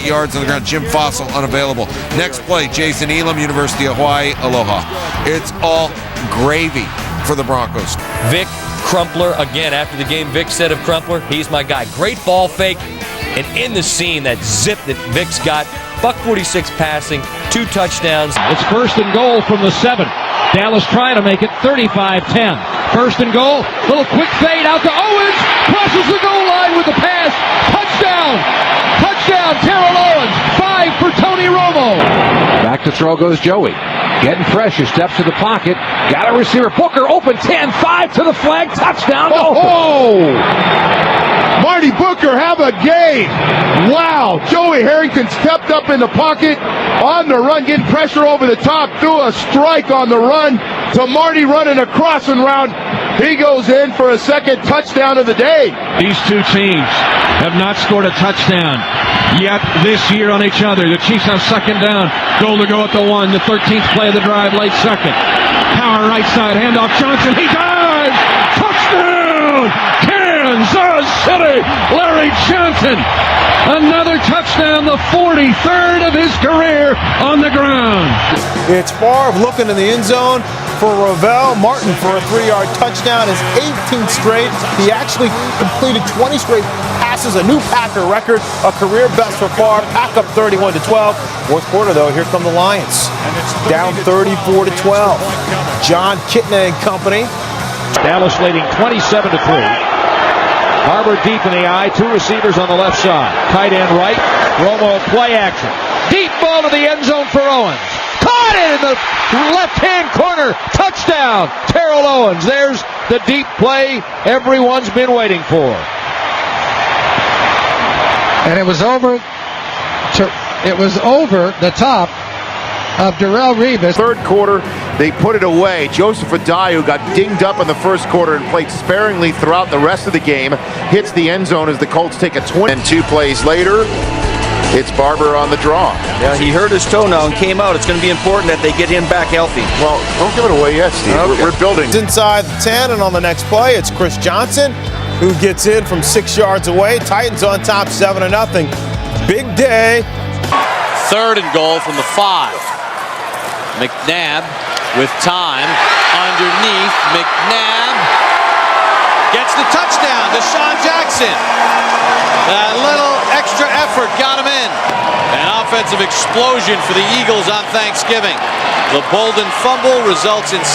yards on the ground. Jim Fossil unavailable. Next play, Jason Elam, University of Hawaii, aloha. It's all gravy for the Broncos. Vic Crumpler, again, after the game, Vic said of Crumpler, he's my guy. Great ball fake, and in the scene, that zip that Vic's got, $146 passing, 2 touchdowns. It's first and goal from the 7. Dallas trying to make it 35-10. First and goal, little quick fade out to Owens, crosses the goal line with the pass, touchdown! Touchdown, Terrell Owens, 5 for Tony Romo. Back to throw goes Joey. Getting pressure, steps to the pocket, got a receiver, Booker open, 10-5 to the flag, touchdown. Oh! Marty Booker, have a game. Wow, Joey Harrington stepped up in the pocket on the run, getting pressure over the top, threw a strike on the run to Marty running across and round. He goes in for a second touchdown of the day. These two teams have not scored a touchdown yet this year on each other. The Chiefs have second down. Goal to go at the 1. The 13th play of the drive, late second. Power right side, handoff Johnson. He dives! Touchdown! Kansas City! Larry Johnson! Another touchdown, the 43rd of his career on the ground. It's Favre looking in the end zone for Ravel Martin for a 3-yard touchdown. His 18th straight. He actually completed 20 straight passes, a new Packer record, a career best for Favre. Pack up 31-12. Fourth quarter, though, here come the Lions. Down 34-12. John Kitna and company. Dallas leading 27-3. Harbor deep in the eye, 2 receivers on the left side. Tight end right, Romo play action. Deep ball to the end zone for Owens. Caught it in the left-hand corner. Touchdown, Terrell Owens. There's the deep play everyone's been waiting for. And it was over the top of Darrelle Revis. Third quarter, they put it away. Joseph Adai, who got dinged up in the first quarter and played sparingly throughout the rest of the game, hits the end zone as the Colts take a 20. And 2 plays later, it's Barber on the draw. Yeah, he hurt his toe now and came out. It's going to be important that they get him back healthy. Well, don't give it away yet, Steve. Okay. We're building. Inside the 10, and on the next play, it's Chris Johnson, who gets in from 6 yards away. Titans on top, 7-0. Big day. Third and goal from the 5. McNabb with time underneath. McNabb gets the touchdown. Deshaun Jackson. That little extra effort got him in. An offensive explosion for the Eagles on Thanksgiving. The Bolden fumble results in 6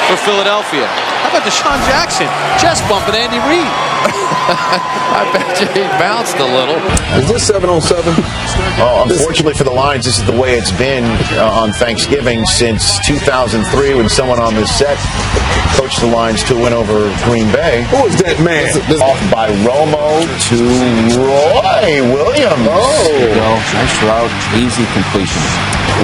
for Philadelphia. How about Deshaun Jackson chest bumping Andy Reid? I bet you he bounced a little. Is this 7-on-7? Oh, unfortunately for the Lions, this is the way it's been on Thanksgiving since 2003 when someone on this set coached the Lions to a win over Green Bay. Who is that man? Off by Romo to Roy Williams. Oh, nice route, easy completion.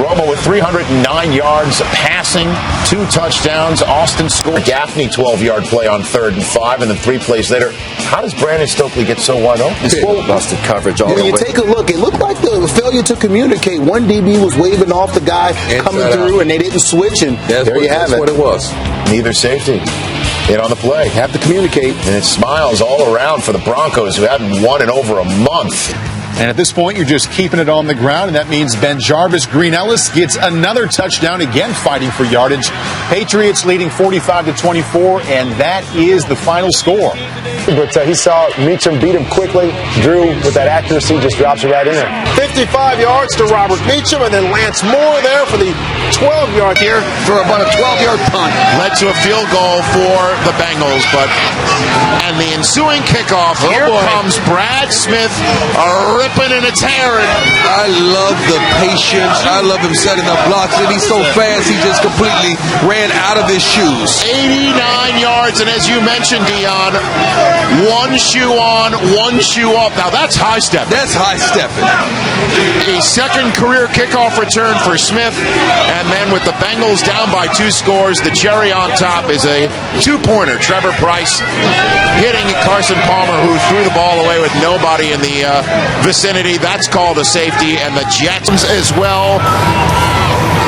Romo with 309 yards passing, 2 touchdowns. Austin scored. Gaffney 12-yard play on 3rd and 5, and then 3 plays later. How does Brandon Stokely get so wide open? Busted coverage all the way. When you take a look, it looked like the failure to communicate. One DB was waving off the guy coming through, and they didn't switch, and there you have it. That's what it was. Neither safety. In on the play. Have to communicate. And it smiles all around for the Broncos, who hadn't won in over a month. And at this point, you're just keeping it on the ground, and that means Ben Jarvis Green Ellis gets another touchdown, again fighting for yardage. Patriots leading 45-24, and that is the final score. But he saw Meacham beat him quickly. Drew, with that accuracy, just drops it right in there. 55 yards to Robert Meacham, and then Lance Moore there for the 12-yard here for about a 12-yard punt. Led to a field goal for the Bengals, and the ensuing kickoff, here comes Brad Smith ripping in its hair. I love the patience. I love him setting up blocks, and he's so fast, he just completely ran out of his shoes. 89 yards, and as you mentioned, Dion, 1 shoe on, 1 shoe off. Now that's high stepping. That's high stepping. A second career kickoff return for Smith, and then with the Bengals down by 2 scores, the cherry on top is a 2-pointer. Trevor Price hitting Carson Palmer, who threw the ball away with nobody in the vicinity. That's called a safety, and the Jets as well.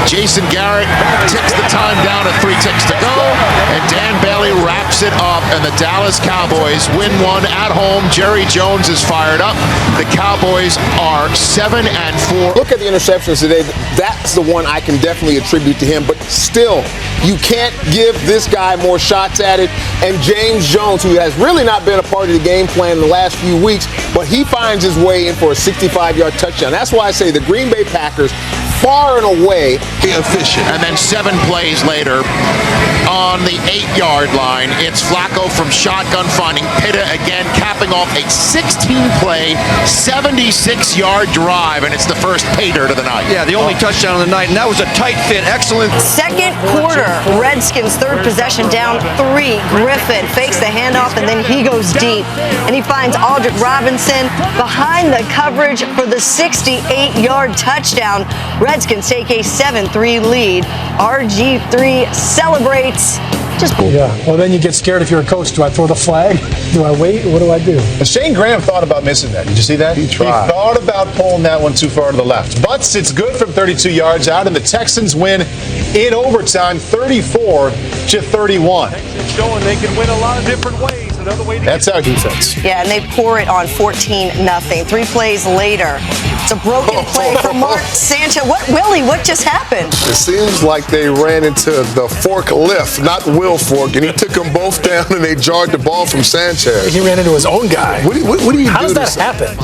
Jason Garrett ticks the time down at 3 ticks to go, and Dan Bailey wraps it up, and the Dallas Cowboys win one at home. Jerry Jones is fired up. The Cowboys are 7-4. Look at the interceptions today. That's the one I can definitely attribute to him, but still, you can't give this guy more shots at it. And James Jones, who has really not been a part of the game plan in the last few weeks, but he finds his way in for a 65-yard touchdown. That's why I say the Green Bay Packers, far and away, efficient. And then 7 plays later, on the 8-yard line, it's Flacco from shotgun finding Pitta again, capping off a 16-play, 76-yard drive, and it's the first paydirt of the night. Yeah, the only touchdown of the night, and that was a tight fit. Excellent. Second quarter, Redskins third possession down 3. Griffin fakes the handoff, and then he goes deep. And he finds Aldrick Robinson behind the coverage for the 68-yard touchdown. Redskins take a 7-3 lead. RG3 celebrates. Yeah, well, then you get scared if you're a coach. Do I throw the flag? Do I wait? What do I do? Shane Graham thought about missing that.Id you see that? He tried. He thought about pulling that one too far to the left. But it's good from 32 yards out, and the Texans win in overtime, 34-31. Showing they can win a lot of different ways. That's our defense. Yeah, and they pour it on 14-0. 3 plays later, it's a broken play from Mark Sanchez. What just happened? It seems like they ran into the forklift, not Will Fork, and he took them both down, and they jarred the ball from Sanchez. He ran into his own guy. What do you How do does that happen?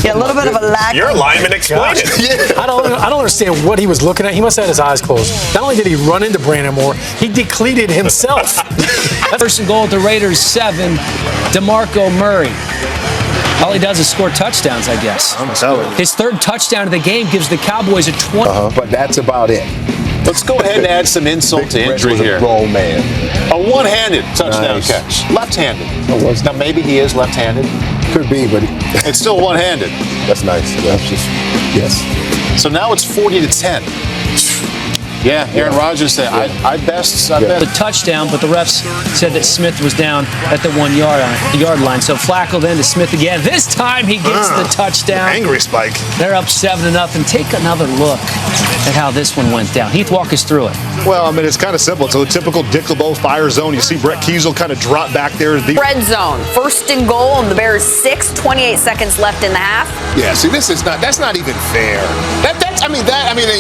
Yeah, a little bit of a lack. Your lineman explained it. Yeah. I don't understand what he was looking at. He must have had his eyes closed. Not only did he run into Brandon Moore, he depleted himself. First and goal at the Raiders 7. DeMarco Murray. All he does is score touchdowns, I guess. I'm telling you. His third touchdown of the game gives the Cowboys a 20. But that's about it. Let's go ahead and add some insult to injury here. Grown man. A one-handed touchdown Nice. catch. Left-handed. Now, maybe he is left-handed. Could be, but It's still one-handed. that's nice. That's just, yes. So now it's 40-10. Yeah, Aaron Rodgers said, I best. The touchdown, but the refs said that Smith was down at the 1 yard line. So Flacco then to Smith again. This time he gets the touchdown. Angry Spike. They're up 7-0. Take another look at how this one went down. Heath, walk us through it. Well, I mean, it's kind of simple. It's a typical Dick LeBeau fire zone. You see Brett Kiesel kind of drop back there. Red zone. First and goal on the Bears 6. 28 seconds left in the half. Yeah, see, that's not even fair. I mean,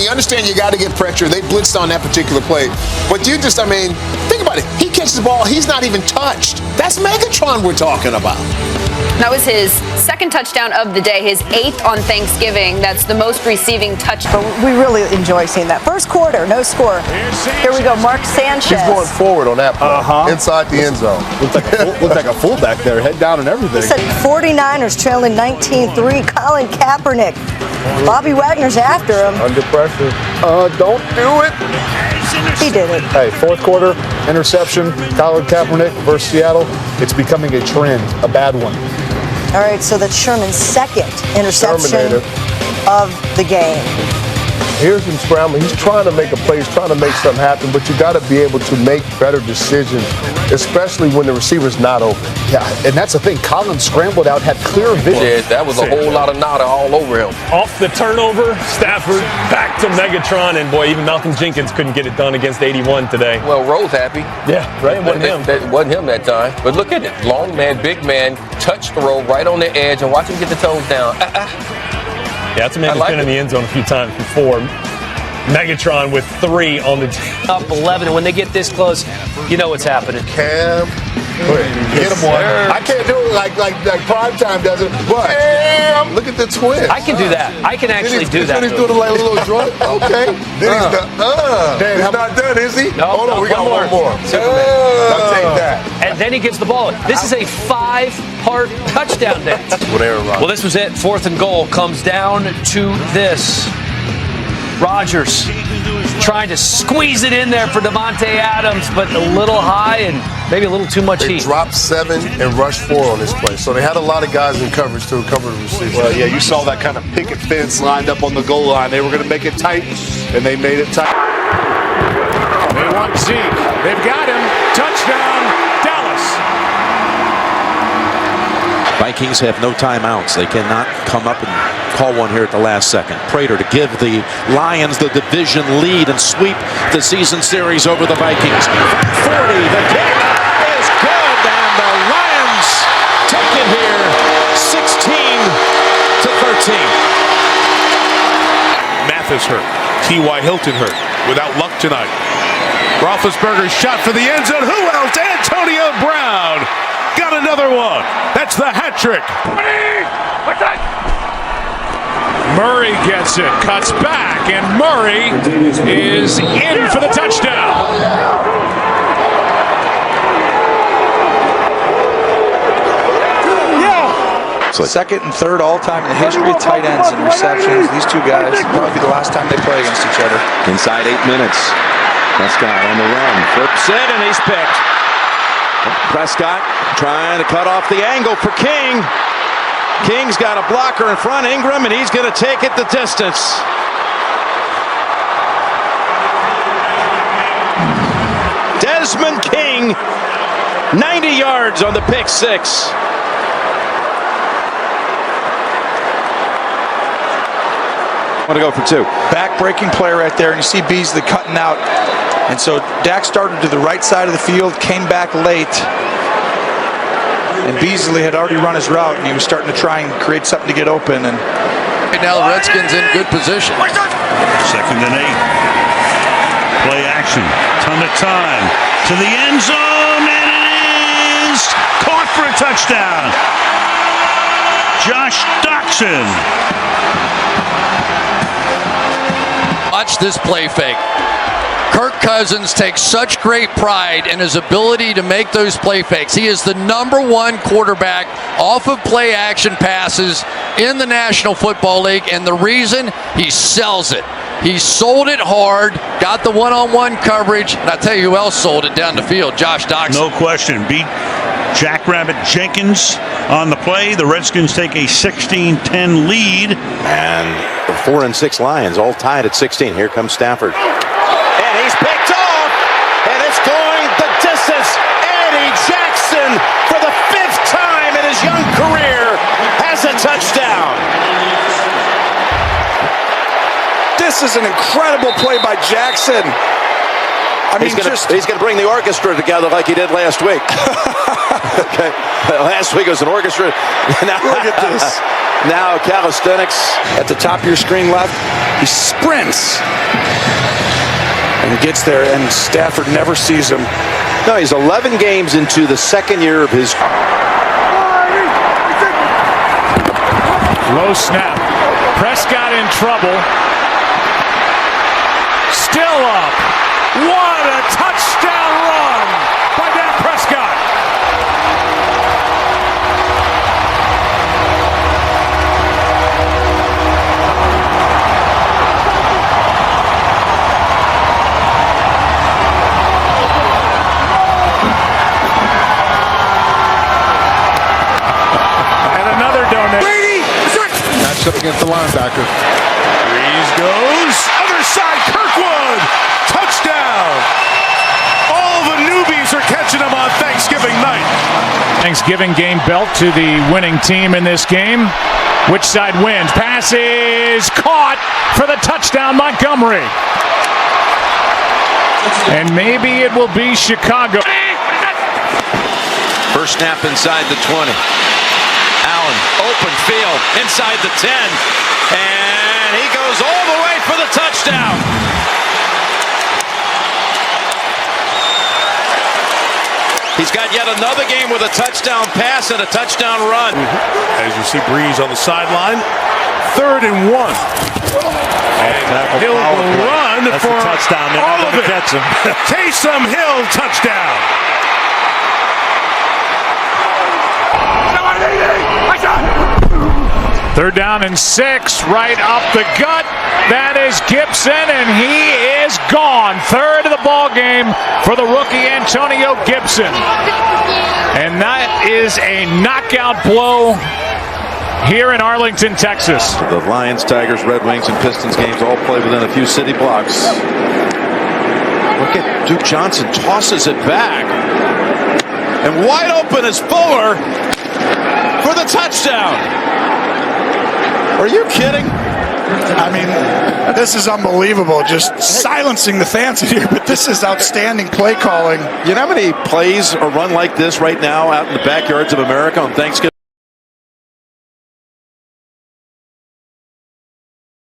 you understand you got to get pressure. They blitzed on that particular play. But think about it. He catches the ball. He's not even touched. That's Megatron we're talking about. That was his second touchdown of the day, his 8th on Thanksgiving. That's the most receiving touchdown. We really enjoy seeing that. First quarter, no score. Here we go, Mark Sanchez. He's going forward on that play. Inside the end zone. Looked like a fullback there, head down and everything. He said 49ers trailing 19-3. Colin Kaepernick. Bobby Wagner's after him. Under pressure. Don't do it. He did it. Hey, fourth quarter, interception, Colin Kaepernick versus Seattle. It's becoming a trend, a bad one. All right, so that's Sherman's second interception Terminator. of the game. Here's him scrambling. He's trying to make a play. He's trying to make something happen, but you got to be able to make better decisions, especially when the receiver's not open. Yeah, and that's the thing. Colin scrambled out, had clear vision. Yeah, that was a whole lot of nada all over him. Off the turnover, Stafford back to Megatron, and boy, even Malcolm Jenkins couldn't get it done against 81 today. Well, Rose happy. Yeah, right. It wasn't him. That wasn't him that time. But look at it. Long man, big man, touch the row right on the edge, and watch him get the toes down. Yeah, that's a man who's been in the end zone a few times before. Megatron with 3 on the Up 11, and when they get this close, you know what's happening. Cam. Get him one. I can't do it like prime time does it. But Cam. Look at the twist. I can do that. I can actually do that. He's doing it like a little joint. Okay. Then he's not done, is he? No, hold on, we got one more. I'll take that. And then he gets the ball. This is a 5-part touchdown dance. Well, this was it. 4th and goal comes down to this. Rodgers trying to squeeze it in there for Devontae Adams, but a little high and maybe a little too much They heat. dropped 7 and rushed 4 on this play. So they had a lot of guys in coverage to cover the receiver. Well, yeah, you saw that kind of picket fence lined up on the goal line. They were going to make it tight, and they made it tight. They want Zeke. They've got him. Touchdown, Dallas. Vikings have no timeouts. They cannot come up and call one here at the last second. Prater to give the Lions the division lead and sweep the season series over the Vikings. 40, the kick is good, and the Lions take it here, 16-13. Mathis hurt. T.Y. Hilton hurt. Without luck tonight. Roethlisberger's shot for the end zone. Who else? Antonio Brown got another one. That's the hat trick. Murray gets it, cuts back, and Murray is in for the touchdown. So second and third all-time in the history of tight ends and receptions. These two guys, probably the last time they play against each other. Inside 8 minutes. Prescott on the run. Flips it, and he's picked. Prescott trying to cut off the angle for King. King's got a blocker in front, Ingram, and he's going to take it the distance. Desmond King, 90 yards on the pick six. Want to go for two. Back-breaking play right there, and you see Beasley cutting out. And so Dak started to the right side of the field, came back late. And Beasley had already run his route, and he was starting to try and create something to get open. And right now the Redskins in good position. 2nd and 8. Play action. Ton of time. To the end zone, and it is caught for a touchdown. Josh Doxson. Watch this play fake. Kirk Cousins takes such great pride in his ability to make those play fakes. He is the #1 quarterback off of play action passes in the National Football League, and the reason, he sells it. He sold it hard, got the one-on-one coverage, and I tell you who else sold it down the field, Josh Doxson. No question. Beat Jackrabbit Jenkins on the play. The Redskins take a 16-10 lead. And the 4 and 6 Lions all tied at 16. Here comes Stafford. And he's picked off, and it's going the distance. Eddie Jackson, for the 5th time in his young career, has a touchdown. this is an incredible play by Jackson. I mean, he's going to bring the orchestra together like he did last week. Okay, last week was an orchestra. Now, look at this. Now calisthenics at the top of your screen left. He sprints and he gets there, and Stafford never sees him. No, he's 11 games into the second year of his. Low snap. Prescott in trouble. Still up. What a touchdown run by Dak Prescott. And another donation. Matched up against the linebacker. Breeze goes. Other side, Kirkwood. Touchdown. All the newbies are catching them on Thanksgiving night. Thanksgiving game belt to the winning team in this game. Which side wins? Pass is caught for the touchdown, Montgomery. And maybe it will be Chicago. First snap inside the 20. Allen, open field, inside the 10. And he goes all the way for the touchdown. He's got yet another game with a touchdown pass and a touchdown run. As you see Breeze on the sideline, 3rd and 1. And Hill will run for a touchdown. All of it. Catch him. Taysom Hill touchdown. Third down and 6, right up the gut. That is Gibson, and he is gone. Third of the ball game for the rookie Antonio Gibson. And that is a knockout blow here in Arlington, Texas. The Lions, Tigers, Red Wings, and Pistons games all play within a few city blocks. Look at Duke Johnson tosses it back. And wide open is Fuller. for the touchdown. Are you kidding? I mean, this is unbelievable. Just silencing the fans here, but this is outstanding play calling. You know how many plays are run like this right now out in the backyards of America on Thanksgiving?